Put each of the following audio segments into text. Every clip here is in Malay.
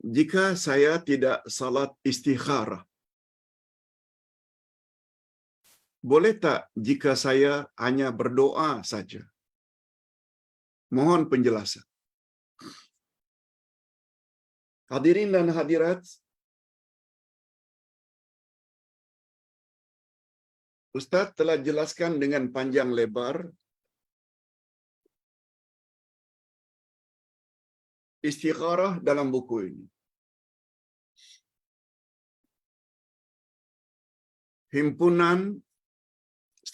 Jika saya tidak salat istikharah, boleh tak jika saya hanya berdoa saja? Mohon penjelasan. Hadirin dan hadirat, Ustaz telah jelaskan dengan panjang lebar istikharah dalam buku ini. Himpunan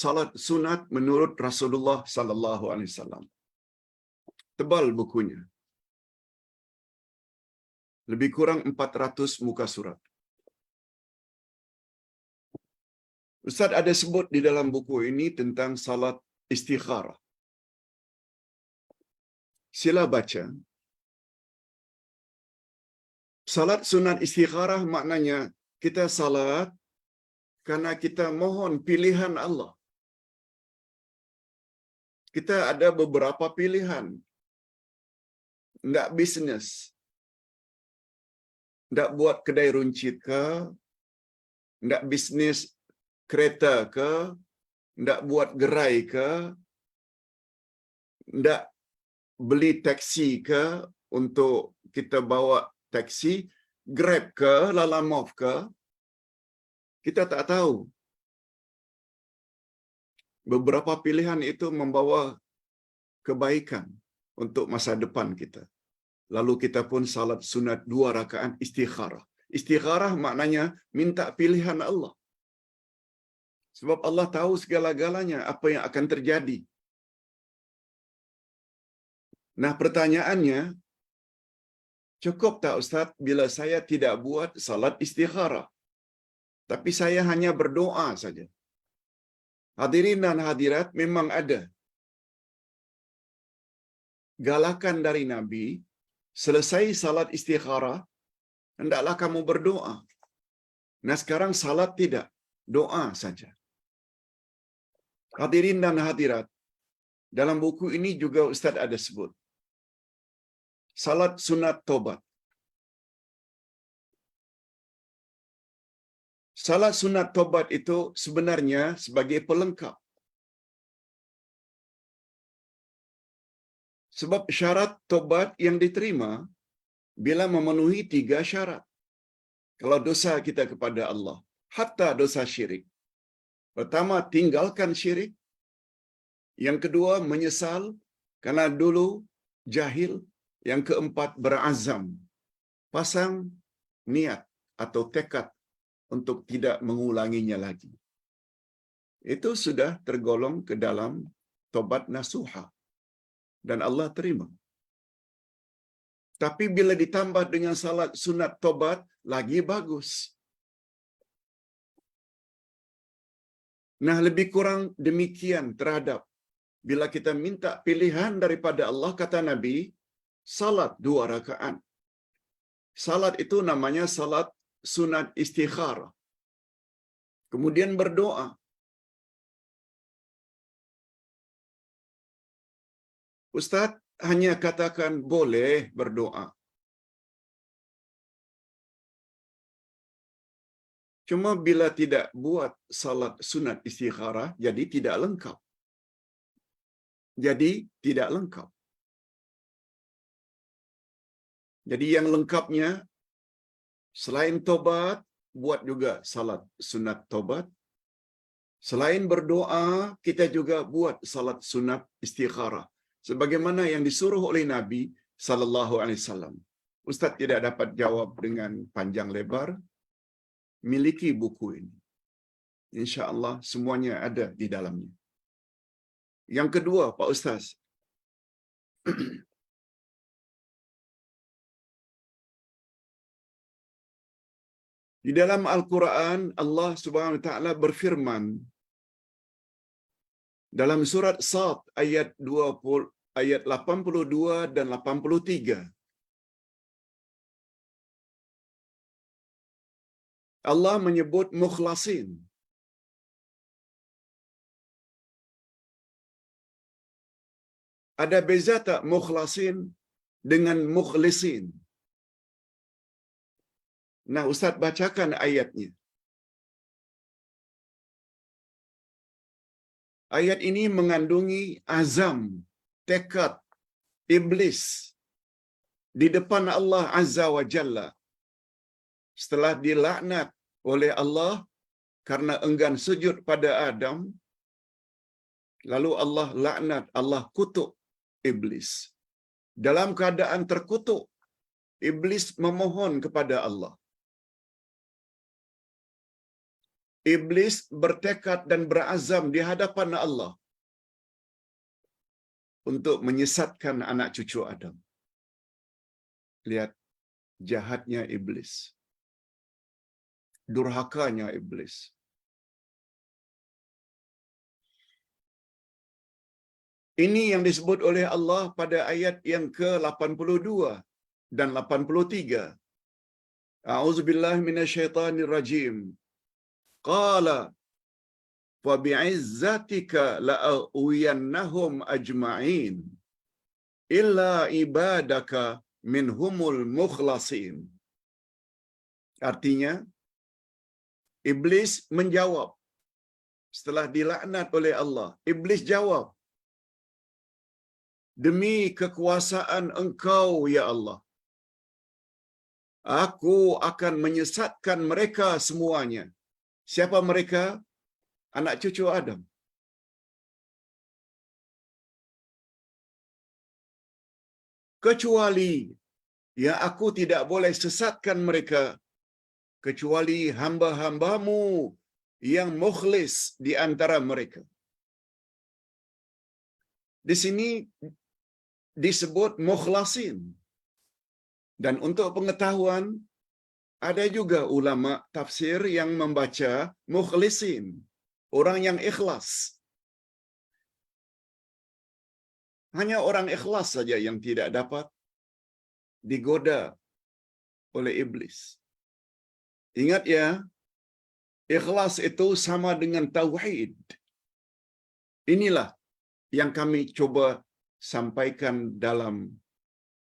salat sunat menurut Rasulullah sallallahu alaihi wasallam. Tebal bukunya. Lebih kurang 400 muka surat. Ustaz ada sebut di dalam buku ini tentang salat istikharah. Sila baca. Salat sunat istikharah maknanya kita salat karena kita mohon pilihan Allah. Kita ada beberapa pilihan. Nggak bisnes. Nggak buat kedai runcit ke, nggak bisnis kereta ke, nggak buat gerai ke, nggak beli taksi ke untuk kita bawa taksi, Grab ke, Lalamove ke, kita tak tahu. Beberapa pilihan itu membawa kebaikan untuk masa depan kita. Lalu kita pun salat sunat 2 rakaat istikharah. Istikharah maknanya minta pilihan Allah. Sebab Allah tahu segala-galanya apa yang akan terjadi. Nah, pertanyaannya, cukup tak Ustaz bila saya tidak buat salat istikharah, tapi saya hanya berdoa saja? Hadirin dan hadirat, memang ada galakan dari Nabi, selesai salat istikharah, hendaklah kamu berdoa. Nah, sekarang salat tidak, doa saja. Hadirin dan hadirat, dalam buku ini juga Ustaz ada sebut salat sunat tobat. Salat sunat tobat itu sebenarnya sebagai pelengkap. Sebab syarat tobat yang diterima bila memenuhi 3 syarat. Kalau dosa kita kepada Allah, hatta dosa syirik. Pertama, tinggalkan syirik. Yang kedua, menyesal karena dulu jahil. Yang keempat, berazam. Pasang niat atau tekad untuk tidak mengulanginya lagi. Itu sudah tergolong ke dalam tobat nasuha. Dan Allah terima. Tapi bila ditambah dengan salat sunat tobat, lagi bagus. Nah, lebih kurang demikian terhadap bila kita minta pilihan daripada Allah, kata Nabi, salat 2 rakaat. Salat itu namanya salat sunat istikharah. Kemudian berdoa. Ustaz hanya katakan boleh berdoa. Cuma bila tidak buat salat sunat istikharah, jadi tidak lengkap. Jadi yang lengkapnya, selain tobat, buat juga salat sunat tobat. Selain berdoa, kita juga buat salat sunat istikharah. Sebagaimana yang disuruh oleh Nabi sallallahu alaihi wasallam. Ustaz tidak dapat jawab dengan panjang lebar. Miliki buku ini. InsyaAllah semuanya ada di dalamnya. Yang kedua, Pak Ustaz. Di dalam Al-Quran, Allah Subhanahu Wa Taala berfirman dalam surat Sad ayat 82 dan 83. Allah menyebut mukhlasin. Ada beza tak mukhlasin dengan mukhlisin? Nah, Ustaz bacakan ayatnya. Ayat ini mengandungi azam, tekad iblis di depan Allah Azza wa Jalla setelah dilaknat oleh Allah karena enggan sujud pada Adam. Lalu Allah laknat, Allah kutuk iblis. Dalam keadaan terkutuk, iblis memohon kepada Allah. Iblis bertekad dan berazam di hadapan Allah untuk menyesatkan anak cucu Adam. Lihat jahatnya iblis. Durhakanya iblis. Ini yang disebut oleh Allah pada ayat yang ke-82 dan 83. A'udzubillahi minasyaitonir rajim. Qala fa bi'izzatika la'uwiyannahum ajma'in illa ibadaka minhumul mukhlasin. Artinya, iblis menjawab setelah dilaknat oleh Allah. Iblis jawab, demi kekuasaan Engkau, ya Allah, aku akan menyesatkan mereka semuanya. Siapa mereka? Anak cucu Adam. Kecuali yang aku tidak boleh sesatkan mereka, kecuali hamba-hambamu yang mukhlis di antara mereka. Di sini disebut mukhlasin. Dan untuk pengetahuan, ada juga ulama tafsir yang membaca mukhlisin, orang yang ikhlas. Hanya orang ikhlas saja yang tidak dapat digoda oleh iblis. Ingat ya, ikhlas itu sama dengan tauhid. Inilah yang kami coba sampaikan dalam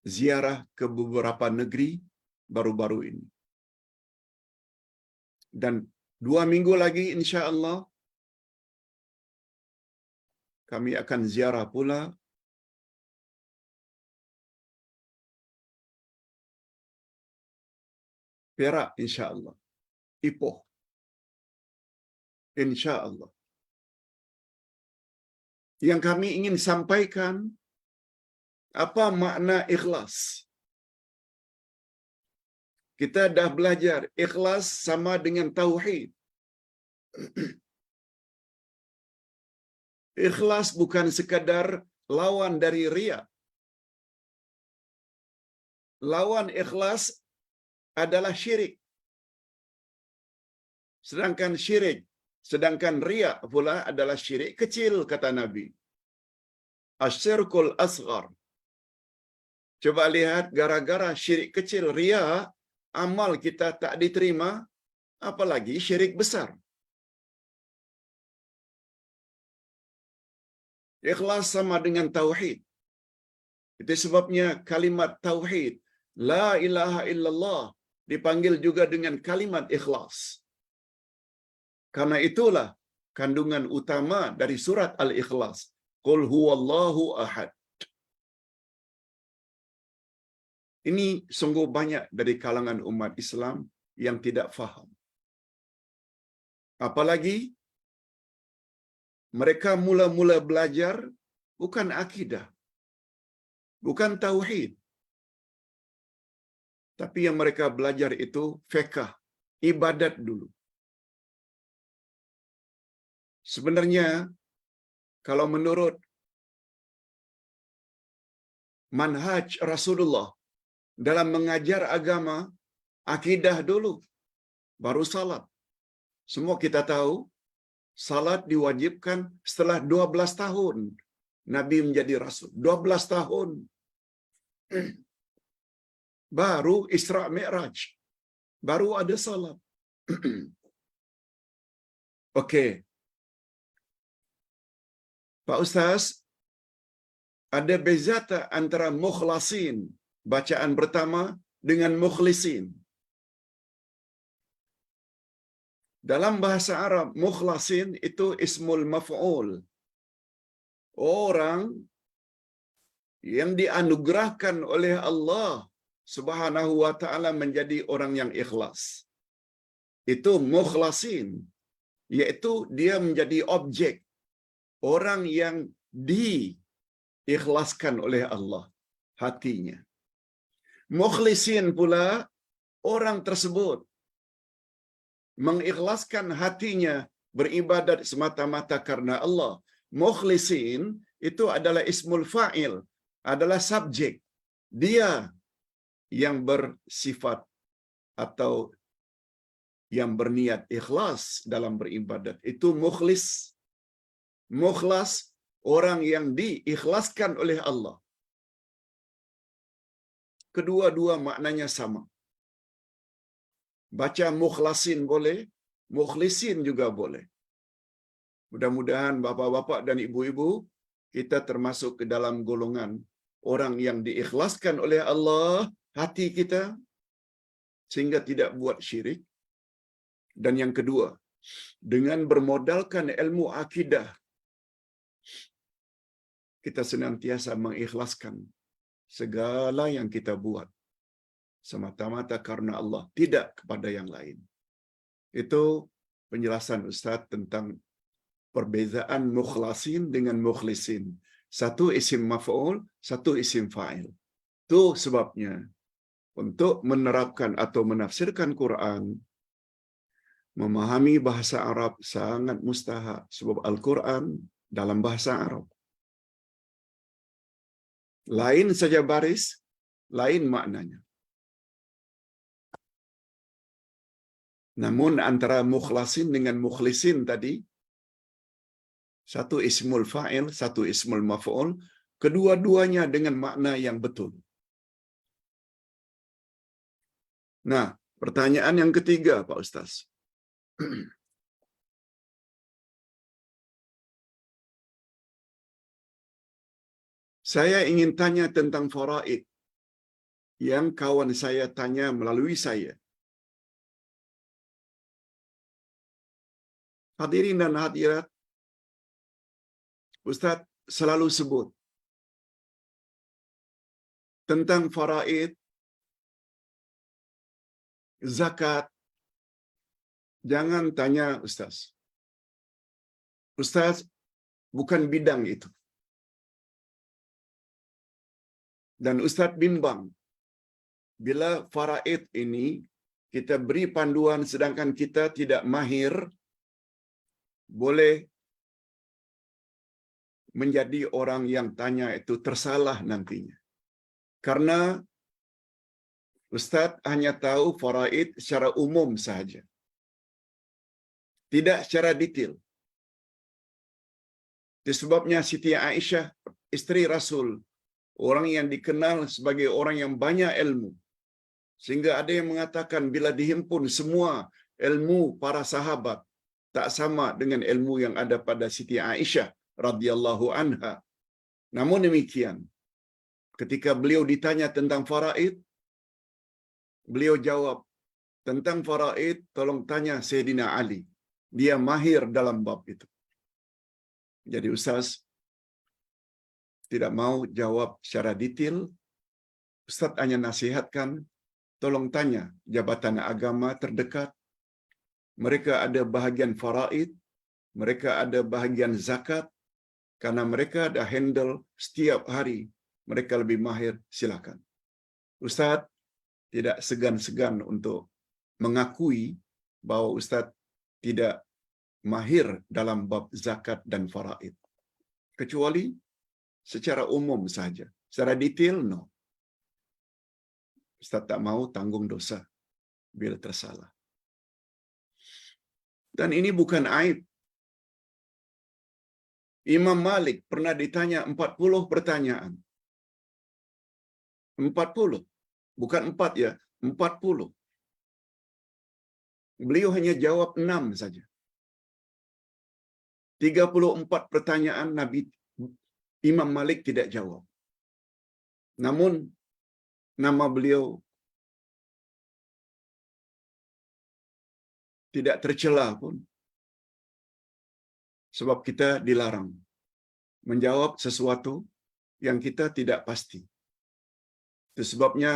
ziarah ke beberapa negeri baru-baru ini. Dan 2 minggu lagi insya Allah kami akan ziarah pula Perak insya Allah, Ipoh insya Allah. Yang kami ingin sampaikan, apa makna ikhlas? Kita dah belajar ikhlas sama dengan tauhid. Ikhlas bukan sekadar lawan dari riya. Lawan ikhlas adalah syirik. Sedangkan riya pula adalah syirik kecil, kata Nabi. Asyirkul asghar. Coba lihat, gara-gara syirik kecil, riya, amal kita tak diterima, apalagi syirik besar. Ikhlas sama dengan tauhid. Itu sebabnya kalimat tauhid, la ilaha illallah, dipanggil juga dengan kalimat ikhlas. Karena itulah kandungan utama dari surat Al-Ikhlas. Qul huwallahu ahad. Ini sungguh banyak dari kalangan umat Islam yang tidak faham. Apalagi mereka mula-mula belajar bukan akidah, bukan tauhid. Tapi yang mereka belajar itu fiqh, ibadat dulu. Sebenarnya kalau menurut manhaj Rasulullah dalam mengajar agama, akidah dulu, baru salat. Semua kita tahu, salat diwajibkan setelah 12 tahun. Nabi menjadi Rasul. 12 tahun. Baru Isra Mi'raj. Baru ada salat. Okey. Pak Ustaz, ada beza tak antara mukhlasin, bacaan pertama, dengan mukhlisin? Dalam bahasa Arab, mukhlasin itu ismul maf'ul. Orang yang dianugerahkan oleh Allah Subhanahu wa taala menjadi orang yang ikhlas. Itu mukhlasin, yaitu dia menjadi objek orang yang diikhlaskan oleh Allah hatinya. Mukhlisin pula orang tersebut mengikhlaskan hatinya beribadat semata-mata karena Allah. Mukhlisin itu adalah ismul fa'il, adalah subjek. Dia yang bersifat atau yang berniat ikhlas dalam beribadat. Itu mukhlis. Mukhlas, orang yang diikhlaskan oleh Allah. Kedua-dua maknanya sama. Baca mukhlasin boleh, mukhlisin juga boleh. Mudah-mudahan bapa-bapa dan ibu-ibu, kita termasuk ke dalam golongan orang yang diikhlaskan oleh Allah hati kita, sehingga tidak buat syirik. Dan yang kedua, dengan bermodalkan ilmu akidah, kita senantiasa mengikhlaskan segala yang kita buat semata-mata karena Allah, tidak kepada yang lain. Itu penjelasan Ustaz tentang perbezaan mukhlasin dengan mukhlisin. Satu isim maf'ul, satu isim fa'il. Itu sebabnya untuk menerapkan atau menafsirkan Quran, memahami bahasa Arab sangat mustahak, sebab Al-Quran dalam bahasa Arab. Lain saja baris, lain maknanya. Namun antara mukhlasin dengan mukhlisin tadi, satu ismul fa'il, satu ismul maf'ul, kedua-duanya dengan makna yang betul. Nah, pertanyaan yang ketiga, Pak Ustaz. Saya ingin tanya tentang faraid yang kawan saya tanya melalui saya. Hadirin dan hadirat, Ustaz selalu sebut tentang faraid, zakat. Jangan tanya Ustaz. Ustaz bukan bidang itu. Dan Ustaz bimbang bila faraid ini kita beri panduan sedangkan kita tidak mahir, boleh menjadi orang yang tanya itu tersalah nantinya. Karena Ustaz hanya tahu faraid secara umum sahaja, tidak secara detail. Itu sebabnya Siti Aisyah, isteri Rasul, orang yang dikenal sebagai orang yang banyak ilmu, sehingga ada yang mengatakan bila dihimpun semua ilmu para sahabat, tak sama dengan ilmu yang ada pada Siti Aisyah radhiyallahu anha. Namun demikian, ketika beliau ditanya tentang faraid, beliau jawab, tentang faraid tolong tanya Sayyidina Ali. Dia mahir dalam bab itu. Jadi Ustaz tidak mau jawab secara detail. Ustaz hanya nasihatkan, tolong tanya jabatan agama terdekat. Mereka ada bahagian faraid, mereka ada bahagian zakat, karena mereka ada handle setiap hari. Mereka lebih mahir, silakan. Ustaz tidak segan-segan untuk mengakui bahwa Ustaz tidak mahir dalam bab zakat dan faraid. Kecuali secara umum saja. Secara detail, no. Ustaz tak mau tanggung dosa bila tersalah. Dan ini bukan aib. Imam Malik pernah ditanya 40 pertanyaan. 40. Bukan 4 ya, 40. Beliau hanya jawab 6 saja. 34 pertanyaan Nabi Imam Malik tidak jawab. Namun nama beliau tidak tercela pun. Sebab kita dilarang menjawab sesuatu yang kita tidak pasti. Itu sebabnya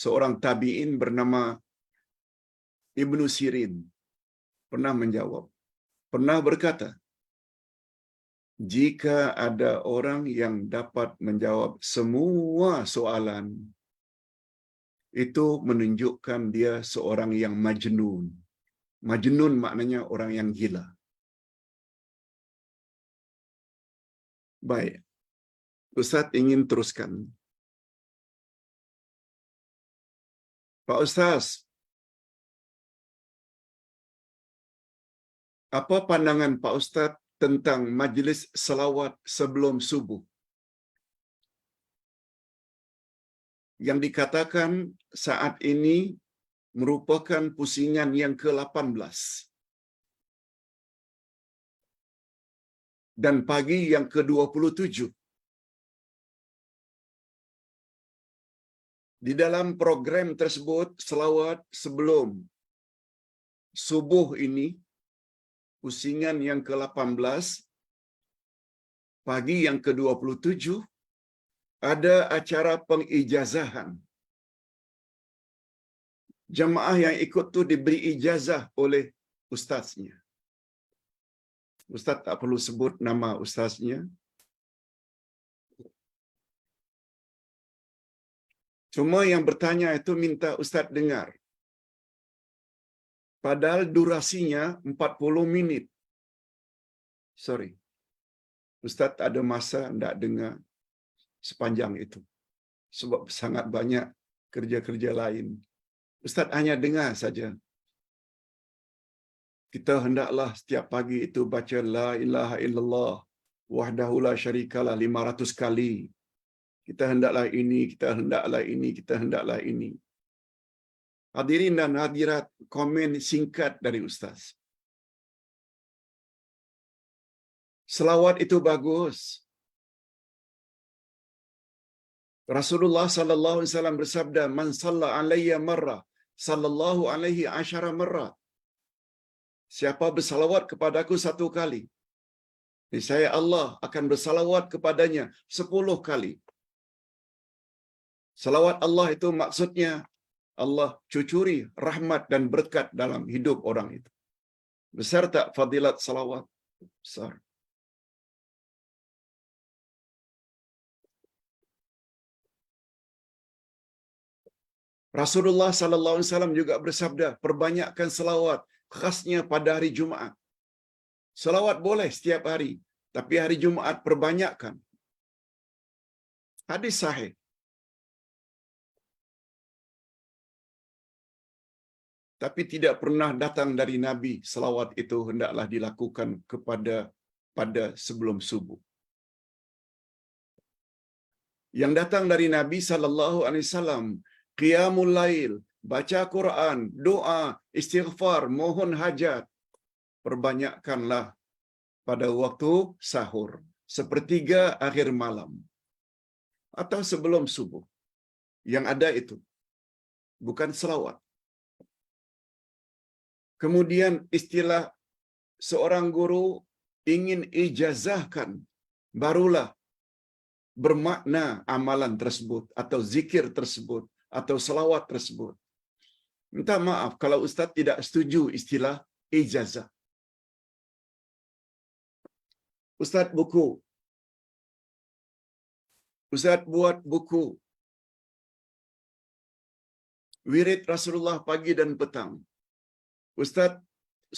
seorang tabi'in bernama Ibnu Sirin pernah menjawab, pernah berkata, jika ada orang yang dapat menjawab semua soalan, itu menunjukkan dia seorang yang majnun. Majnun maknanya orang yang gila. Baik, Ustaz ingin teruskan. Pak Ustaz, apa pandangan Pak Ustaz tentang majlis selawat sebelum subuh? Yang dikatakan saat ini merupakan pusingan yang ke-18 dan pagi yang ke-27. Di dalam program tersebut, selawat sebelum subuh ini, pusingan yang ke-18, pagi yang ke-27, ada acara pengijazahan. Jemaah yang ikut tu diberi ijazah oleh ustaznya. Ustaz tak perlu sebut nama ustaznya. Cuma yang bertanya itu minta ustaz dengar. Padahal durasinya 40 minit. Sorry. Ustaz tak ada masa nak dengar sepanjang itu. Sebab sangat banyak kerja-kerja lain. Ustaz hanya dengar saja. Kita hendaklah setiap pagi itu baca La ilaha illallah wahdahu la syarikalah 500 kali. Kita hendaklah ini, kita hendaklah ini, kita hendaklah ini. Hadirin dan hadirat, komen singkat dari Ustaz. Selawat itu bagus. Rasulullah sallallahu alaihi wasallam bersabda, "Man shalla alayya marrah, sallallahu alaihi asyara marrah." Siapa bersalawat kepadaku satu kali, niscaya Allah akan bersalawat kepadanya 10 kali. Salawat Allah itu maksudnya Allah cucuri rahmat dan berkat dalam hidup orang itu. Besar tak fadilat salawat? Besar. Rasulullah sallallahu alaihi wasallam juga bersabda, perbanyakkan selawat, khasnya pada hari Jumaat. Selawat boleh setiap hari, tapi hari Jumaat perbanyakkan. Hadis sahih. Tapi tidak pernah datang dari Nabi selawat itu hendaklah dilakukan pada sebelum subuh. Yang datang dari Nabi sallallahu alaihi wasallam, qiyamul lail, baca Quran, doa, istighfar, mohon hajat. Perbanyakkanlah pada waktu sahur, sepertiga akhir malam atau sebelum subuh. Yang ada itu bukan selawat. Kemudian istilah seorang guru ingin ijazahkan, barulah bermakna amalan tersebut atau zikir tersebut atau selawat tersebut. Minta maaf kalau Ustaz tidak setuju istilah ijazah. Ustaz buat buku wirid Rasulullah pagi dan petang. Ustaz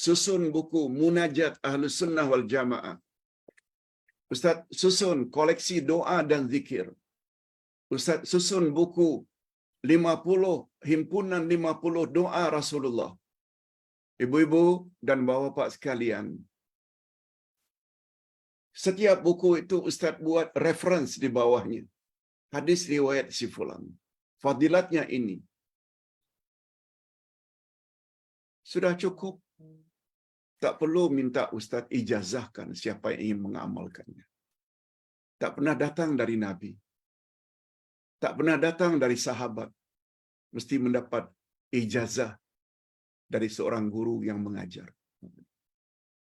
susun buku Munajat Ahlus Sunnah wal Jamaah. Ustaz susun koleksi doa dan zikir. Ustaz susun buku 50 himpunan 50 doa Rasulullah. Ibu-ibu dan bapak-bapak sekalian, setiap buku itu Ustaz buat reference di bawahnya. Hadis riwayat si fulan. Fadilatnya ini. Sudah cukup. Tak perlu minta Ustaz ijazahkan siapa yang ingin mengamalkannya. Tak pernah datang dari Nabi. Tak pernah datang dari sahabat. Mesti mendapat ijazah dari seorang guru yang mengajar.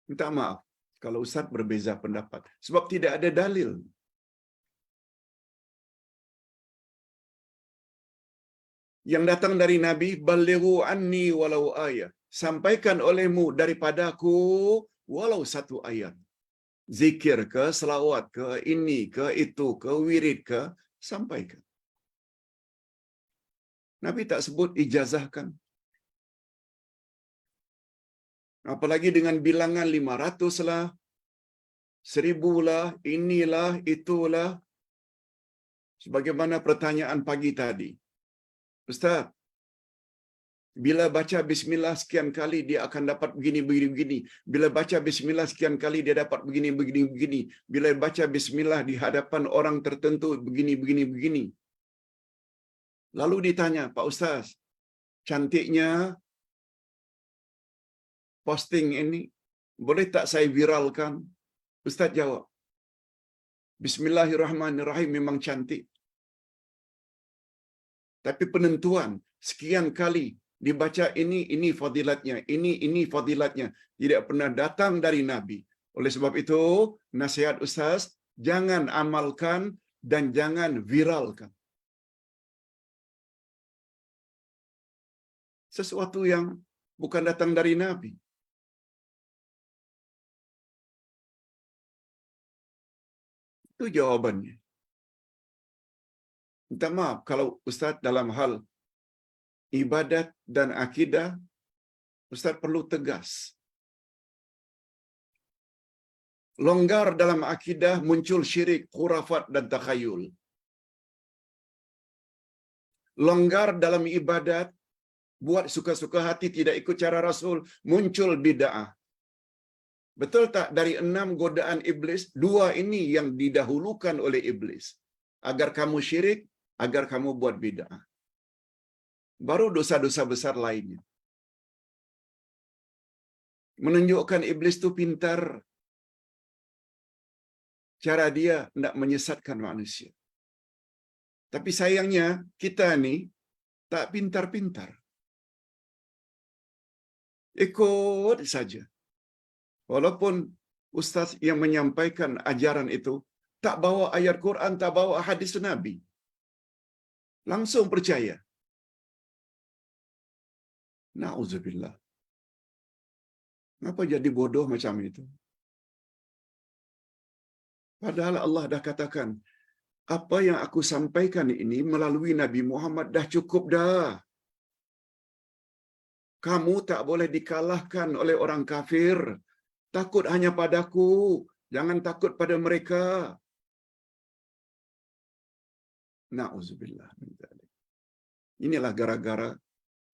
Minta maaf kalau ustaz berbeza pendapat sebab tidak ada dalil. Yang datang dari Nabi, balighu anni walau ayat. Sampaikan olehmu daripadaku walau satu ayat. Zikir ke, selawat ke, ini ke, itu ke, wirid ke, sampaikan. Nabi tak sebut ijazahkan. Apalagi dengan bilangan 500 lah, 1000 lah, inilah, itulah. Sebagaimana pertanyaan pagi tadi. Ustaz, bila baca bismillah sekian kali dia akan dapat begini, begini, begini. Bila baca bismillah sekian kali dia dapat begini, begini, begini. Bila baca bismillah di hadapan orang tertentu begini, begini, begini. Lalu ditanya, Pak Ustaz, cantiknya posting ini, boleh tak saya viralkan? Ustaz jawab, Bismillahirrahmanirrahim memang cantik. Tapi penentuan sekian kali dibaca ini fadilatnya, ini fadilatnya. Tidak pernah datang dari Nabi. Oleh sebab itu, nasihat Ustaz, jangan amalkan dan jangan viralkan. Sesuatu yang bukan datang dari Nabi. Itu jawabannya. Minta maaf kalau Ustaz dalam hal ibadat dan akidah, Ustaz perlu tegas. Longgar dalam akidah muncul syirik, khurafat dan takhayul. Longgar dalam ibadat, buat suka-suka hati tidak ikut cara Rasul, muncul bid'ah. Betul tak dari 6 godaan iblis, 2 ini yang didahulukan oleh iblis. Agar kamu syirik, agar kamu buat bid'ah. Baru dosa-dosa besar lainnya. Menunjukkan iblis itu pintar. Cara dia nak menyesatkan manusia. Tapi sayangnya kita ni tak pintar-pintar. Ikut saja. Walaupun ustaz yang menyampaikan ajaran itu tak bawa ayat Quran, tak bawa hadis Nabi. Langsung percaya. Na'udzubillah. Kenapa jadi bodoh macam itu? Padahal Allah dah katakan, apa yang aku sampaikan ini melalui Nabi Muhammad dah cukup dah. Kamu tak boleh dikalahkan oleh orang kafir. Takut hanya padaku. Jangan takut pada mereka. Na'udzubillah. Inilah gara-gara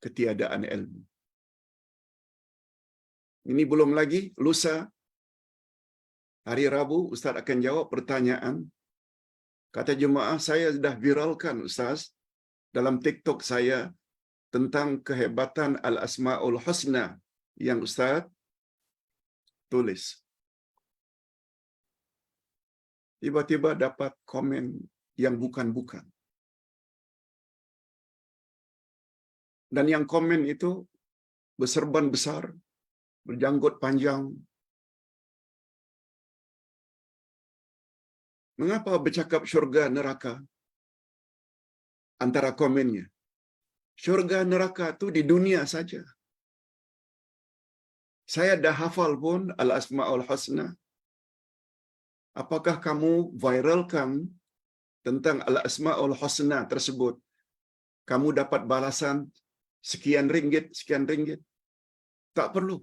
ketiadaan ilmu. Ini belum lagi, lusa, hari Rabu, Ustaz akan jawab pertanyaan. Kata jemaah, saya dah viralkan Ustaz dalam TikTok saya tentang kehebatan Al-Asma'ul Husna yang Ustaz tulis. Tiba-tiba dapat komen yang bukan-bukan. Dan yang komen itu berserban besar, berjanggut panjang. Mengapa bercakap syurga neraka? Antara komennya. Syurga neraka itu di dunia saja. Saya dah hafal pun Al-Asma'ul Husna. Apakah kamu viralkan tentang Al-Asma'ul Husna tersebut? Kamu dapat balasan sekian ringgit. Tak perlu.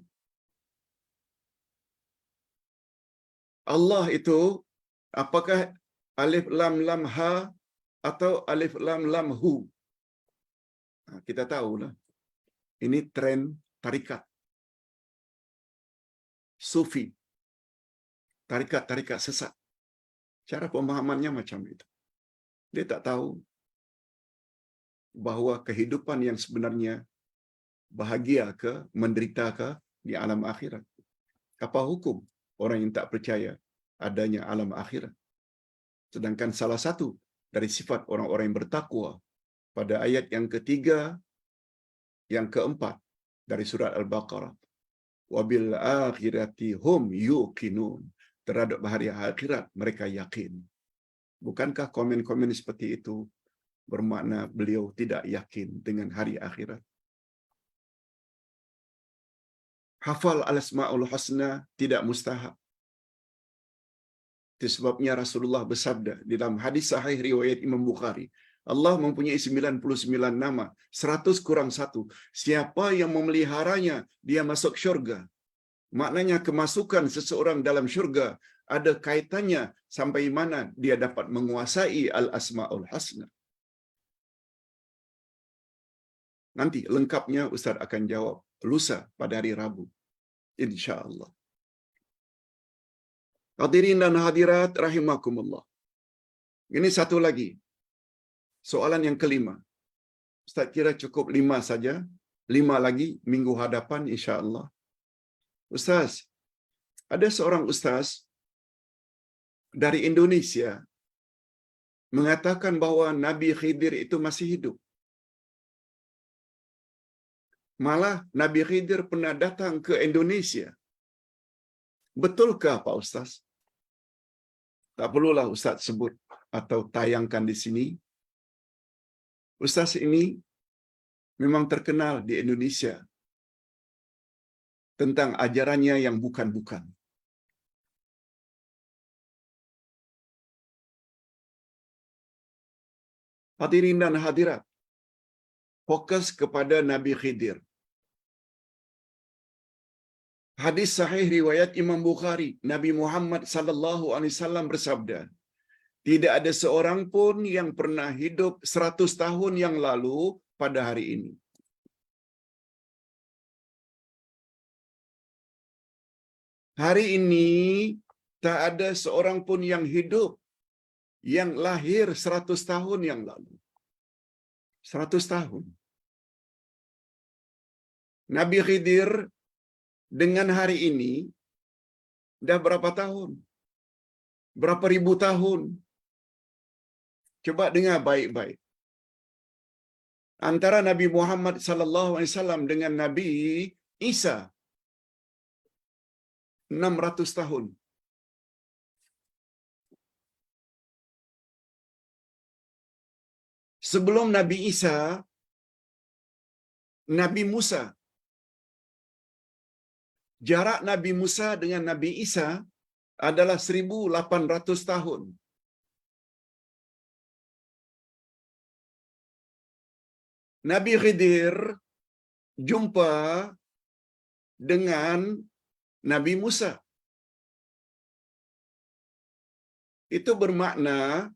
Allah itu apakah alif lam lam ha atau alif lam lam hu? Kita tahulah. Ini tren tarikat. Sufi. Tarikat sesat. Cara pemahamannya macam itu. Dia tak tahu bahawa kehidupan yang sebenarnya bahagia ke, menderita ke di alam akhirat. Apa hukum orang yang tak percaya adanya alam akhirat? Sedangkan salah satu dari sifat orang-orang yang bertakwa pada ayat yang ketiga, yang keempat, dari surat Al-Baqarah. Wabil akhirati hum yuqinun. Terhadap hari akhirat mereka yakin. Bukankah komen-komen seperti itu bermakna beliau tidak yakin dengan hari akhirat? Hafal al-asma'ul husna tidak mustahab. Itu sebabnya Rasulullah bersabda di dalam hadis sahih riwayat Imam Bukhari, Allah mempunyai 99 nama, 100 kurang 1. Siapa yang memeliharanya, dia masuk syurga. Maknanya kemasukan seseorang dalam syurga ada kaitannya sampai mana dia dapat menguasai al-asma'ul husna. Nanti lengkapnya Ustaz akan jawab lusa pada hari Rabu, insya-Allah. Hadirin dan hadirat rahimakumullah. Ini satu lagi. Soalan yang kelima. Ustaz kira cukup 5 saja. 5 lagi minggu hadapan insya-Allah. Ustaz, ada seorang ustaz dari Indonesia mengatakan bahawa Nabi Khidir itu masih hidup. Malah Nabi Khidir pernah datang ke Indonesia. Betulkah Pak Ustaz? Tak perlulah Ustaz sebut atau tayangkan di sini. Ustaz ini memang terkenal di Indonesia tentang ajarannya yang bukan-bukan. Hadirin dan hadirat, fokus kepada Nabi Khidir. Hadis sahih riwayat Imam Bukhari, Nabi Muhammad sallallahu alaihi wasallam bersabda, tidak ada seorang pun yang pernah hidup 100 tahun yang lalu pada hari ini. Hari ini tak ada seorang pun yang hidup yang lahir 100 tahun yang lalu. 100 tahun. Nabi Khidir dengan hari ini dah berapa tahun? Berapa ribu tahun? Coba dengar baik-baik. Antara Nabi Muhammad sallallahu alaihi wasallam dengan Nabi Isa 600 tahun. Sebelum Nabi Isa, Nabi Musa. Jarak Nabi Musa dengan Nabi Isa adalah 1800 tahun. Nabi Khidir jumpa dengan Nabi Musa. Itu bermakna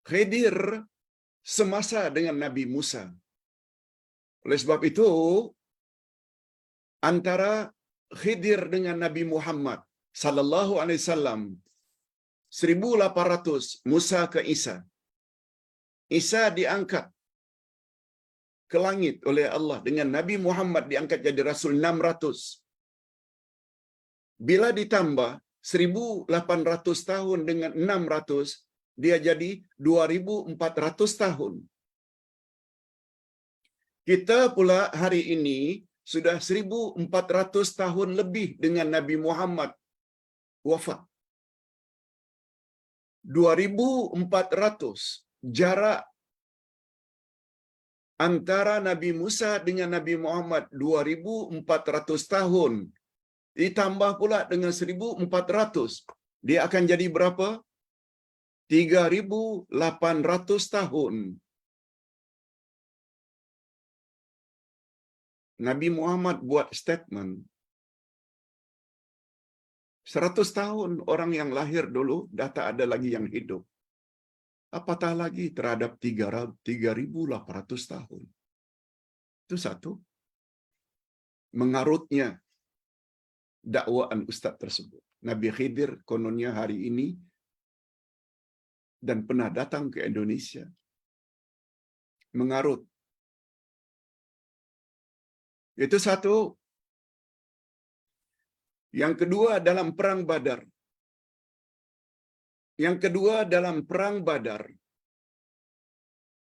Khidir semasa dengan Nabi Musa. Oleh sebab itu, antara Khidir dengan Nabi Muhammad sallallahu alaihi wasallam 1800, Musa ke Isa. Isa diangkat ke langit oleh Allah dengan Nabi Muhammad diangkat jadi Rasul 600. Bila ditambah 1800 tahun dengan 600, dia jadi 2400 tahun. Kita pula hari ini sudah 1400 tahun lebih dengan Nabi Muhammad wafat. 2400 jarak antara Nabi Musa dengan Nabi Muhammad 2400 tahun. Ditambah pula dengan 1400. Dia akan jadi berapa? 3800 tahun. Nabi Muhammad buat statement. 100 tahun orang yang lahir dulu dah tak ada lagi yang hidup. Apatah lagi terhadap 3800 tahun. Itu satu. Mengarutnya dakwaan ustaz tersebut. Nabi Khidir kononnya hari ini dan pernah datang ke Indonesia. Mengarut. Itu satu. Yang kedua dalam perang Badar. Yang kedua dalam perang Badar.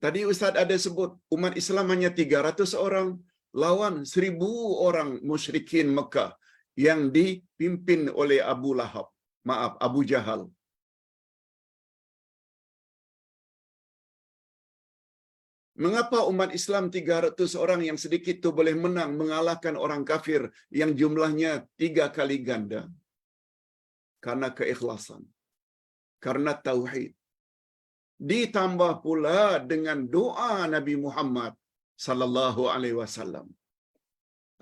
Tadi Ustaz ada sebut umat Islam hanya 300 orang lawan 1,000 orang musyrikin Mekah yang dipimpin oleh Abu Jahal. Mengapa umat Islam 300 orang yang sedikit itu boleh menang mengalahkan orang kafir yang jumlahnya 3 kali ganda? Karena keikhlasan, karena tauhid. Ditambah pula dengan doa Nabi Muhammad sallallahu alaihi wasallam.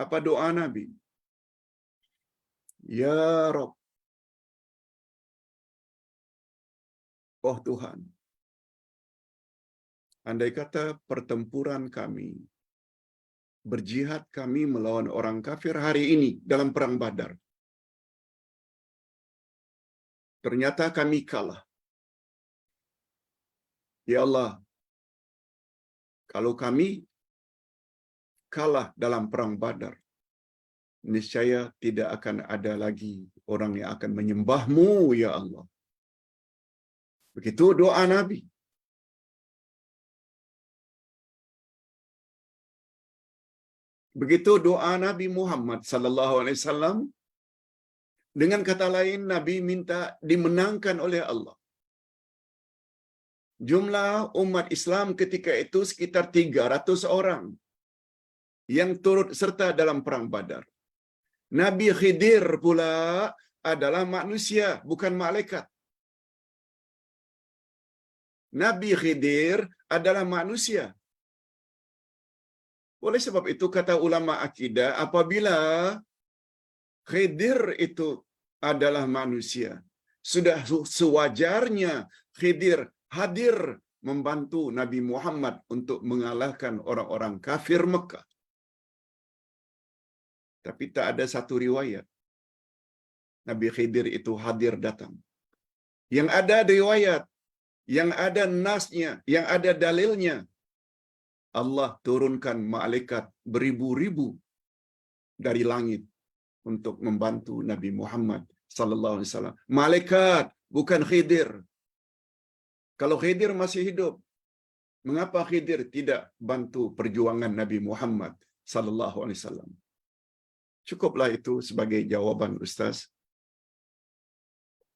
Apa doa Nabi? Ya Rabb, oh Tuhan, andai kata pertempuran kami, berjihad kami melawan orang kafir hari ini dalam perang Badar, ternyata kami kalah. Ya Allah, kalau kami kalah dalam perang Badar, niscaya tidak akan ada lagi orang yang akan menyembah-Mu, ya Allah. Begitu doa Nabi. Begitu doa Nabi Muhammad sallallahu alaihi wasallam. Dengan kata lain, Nabi minta dimenangkan oleh Allah. Jumlah umat Islam ketika itu sekitar 300 orang yang turut serta dalam perang Badar. Nabi Khidir pula adalah manusia, bukan malaikat. Nabi Khidir adalah manusia. Oleh sebab itu kata ulama akidah, apabila Khidir itu adalah manusia, sudah sewajarnya Khidir hadir membantu Nabi Muhammad untuk mengalahkan orang-orang kafir Mekah. Tapi tak ada satu riwayat Nabi Khidir itu hadir datang. Yang ada riwayat, yang ada nasnya, yang ada dalilnya, Allah turunkan malaikat beribu-ribu dari langit untuk membantu Nabi Muhammad sallallahu alaihi wasallam. Malaikat, bukan Khidir. Kalau Khidir masih hidup, mengapa Khidir tidak bantu perjuangan Nabi Muhammad sallallahu alaihi wasallam? Cukuplah itu sebagai jawaban Ustaz.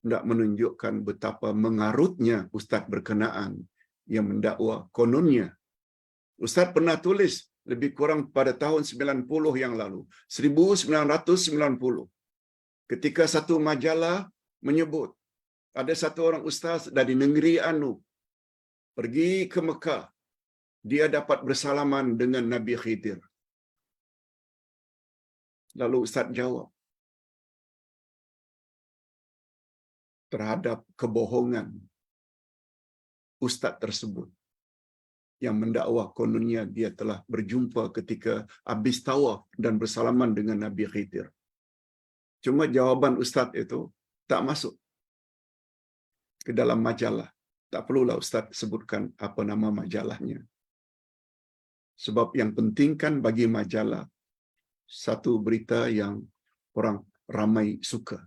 Tidak menunjukkan betapa mengarutnya Ustaz berkenaan yang mendakwa. Kononnya Ustaz pernah tulis lebih kurang pada tahun 90 yang lalu, 1990, ketika satu majalah menyebut ada satu orang ustaz dari negeri Anu pergi ke Mekah, dia dapat bersalaman dengan Nabi Khidir. Lalu Ustaz jawab terhadap kebohongan ustaz tersebut yang mendakwa kononnya dia telah berjumpa ketika habis tawaf dan bersalaman dengan Nabi Khidir. Cuma jawaban ustaz itu tak masuk ke dalam majalah. Tak perlulah ustaz sebutkan apa nama majalahnya. Sebab yang penting kan bagi majalah satu berita yang orang ramai suka,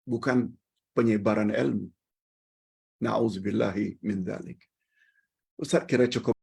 bukan penyebaran ilmu. Na'udzubillahi min dzalik. Ustaz kira cukup.